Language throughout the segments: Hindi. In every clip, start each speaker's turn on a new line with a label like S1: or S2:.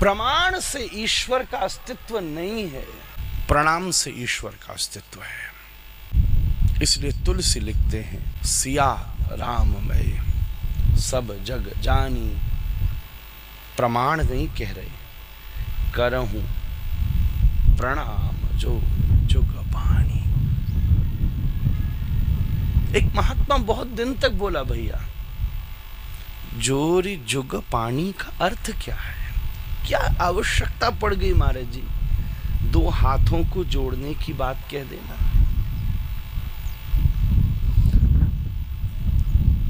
S1: प्रमाण से ईश्वर का अस्तित्व नहीं है, प्रणाम से ईश्वर का अस्तित्व है। इसलिए तुलसी लिखते हैं, सिया राममय सब जग जानी। प्रमाण नहीं कह रहे, करहूं प्रणाम जो जुग पानी। एक महात्मा बहुत दिन तक बोला, भैया जोरी जुग पानी का अर्थ क्या है? क्या आवश्यकता पड़ गई महाराज जी, दो हाथों को जोड़ने की बात कह देना।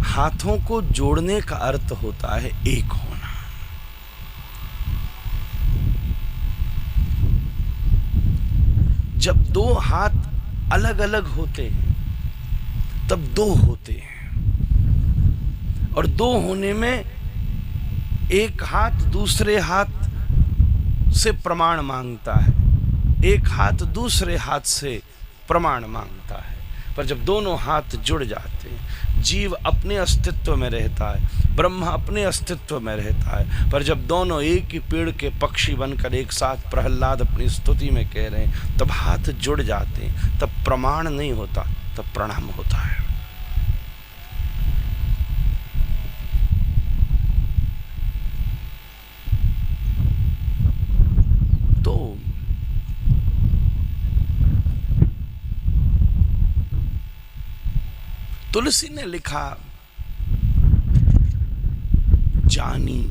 S1: हाथों को जोड़ने का अर्थ होता है एक होना। जब दो हाथ अलग अलग होते हैं तब दो होते हैं, और दो होने में एक हाथ दूसरे हाथ से प्रमाण मांगता है, एक हाथ दूसरे हाथ से प्रमाण मांगता है। पर जब दोनों हाथ जुड़ जाते हैं, जीव अपने अस्तित्व में रहता है, ब्रह्म अपने अस्तित्व में रहता है। पर जब दोनों एक ही पेड़ के पक्षी बनकर एक साथ प्रहलाद अपनी स्तुति में कह रहे हैं, तब हाथ जुड़ जाते हैं, तब प्रमाण नहीं होता, तब प्रणाम होता है। तो तुलसी ने लिखा जानी,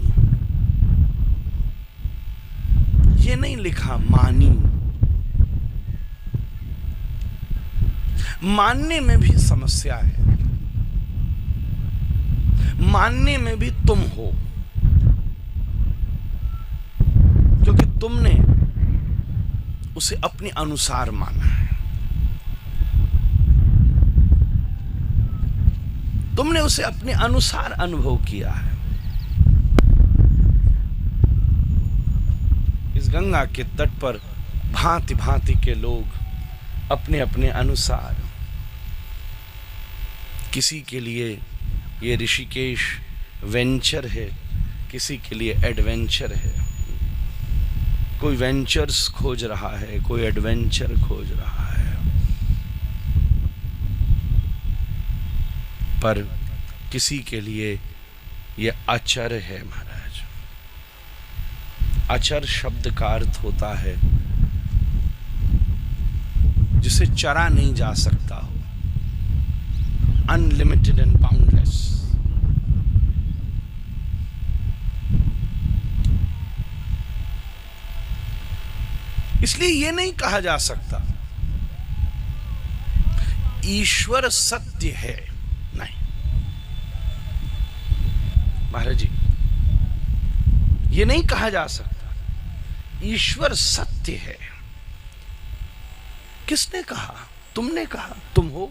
S1: ये नहीं लिखा मानी। मानने में भी समस्या है, मानने में भी तुम हो, क्योंकि तुमने उसे अपने अनुसार माना है, तुमने उसे अपने अनुसार अनुभव किया है। इस गंगा के तट पर भांति भांति के लोग अपने अपने अनुसार, किसी के लिए ये ऋषिकेश वेंचर है, किसी के लिए एडवेंचर है। कोई वेंचर्स खोज रहा है, कोई एडवेंचर खोज रहा है। पर किसी के लिए यह अचर है महाराज। अचर शब्द का अर्थ होता है जिसे चरा नहीं जा सकता हो, अनलिमिटेड एंड बाउंडलेस। इसलिए यह नहीं कहा जा सकता ईश्वर सत्य है, नहीं महाराज जी, ये नहीं कहा जा सकता ईश्वर सत्य है। किसने कहा? तुमने कहा, तुम हो।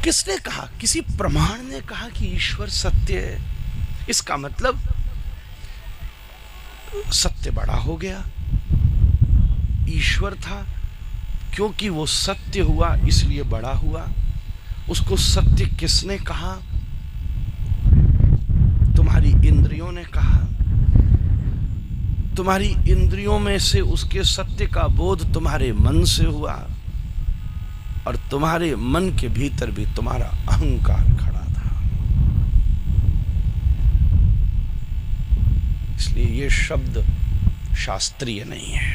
S1: किसने कहा? किसी प्रमाण ने कहा कि ईश्वर सत्य है। इसका मतलब सत्य बड़ा हो गया। ईश्वर था, क्योंकि वो सत्य हुआ इसलिए बड़ा हुआ। उसको सत्य किसने कहा? तुम्हारी इंद्रियों ने कहा। तुम्हारी इंद्रियों में से उसके सत्य का बोध तुम्हारे मन से हुआ, और तुम्हारे मन के भीतर भी तुम्हारा अहंकार खड़ा था। इसलिए ये शब्द शास्त्रीय नहीं है।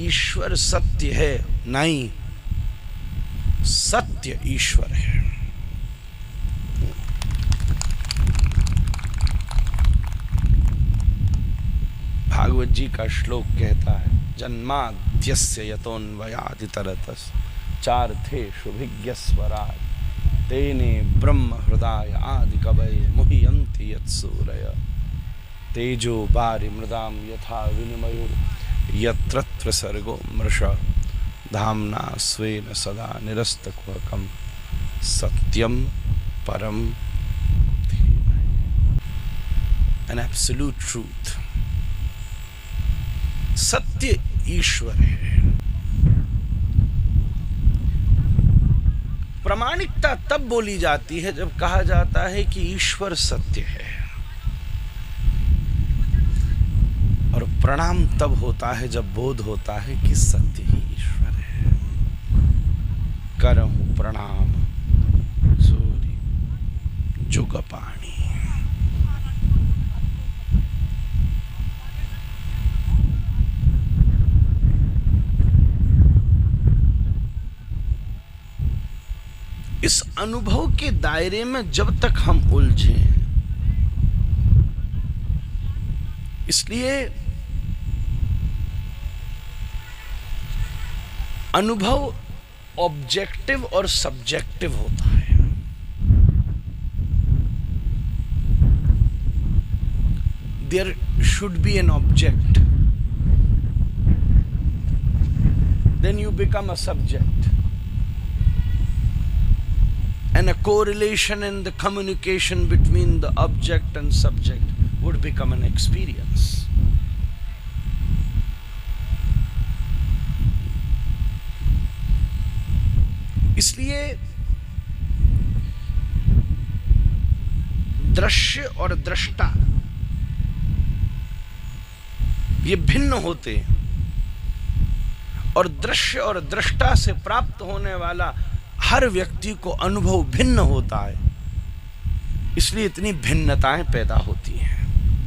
S1: ईश्वर सत्य है नहीं, सत्य ईश्वर है। भागवत जी का श्लोक कहता है, जन्माद्यस्य यतोऽन्वयादितरतस् चार्थेषु भिज्ञस्वराट् तेने ब्रह्म हृदय आदि कवये मुह्यन्ति यत्सूरयः तेजो वारि मृदां यथा विनिमयो यत्र सर्गो मृषा धाम्ना स्वेन सदा निरस्तकुहकं सत्यम परम धीमहि। An absolute truth। सत्य ईश्वर है। प्रामाणिकता तब बोली जाती है जब कहा जाता है कि ईश्वर सत्य है, और प्रणाम तब होता है जब बोध होता है कि सत्य ही ईश्वर है। करहु प्रणाम सूर्य जुग पाणी। इस अनुभव के दायरे में जब तक हम उलझे, इसलिए अनुभव ऑब्जेक्टिव और सब्जेक्टिव होता है। There should be an object, then you become a subject, and a correlation in the communication between the object and subject would become an experience. इसलिए दृश्य और दृष्टा ये भिन्न होते हैं, और दृश्य और दृष्टा से प्राप्त होने वाला हर व्यक्ति को अनुभव भिन्न होता है, इसलिए इतनी भिन्नताएं पैदा होती हैं।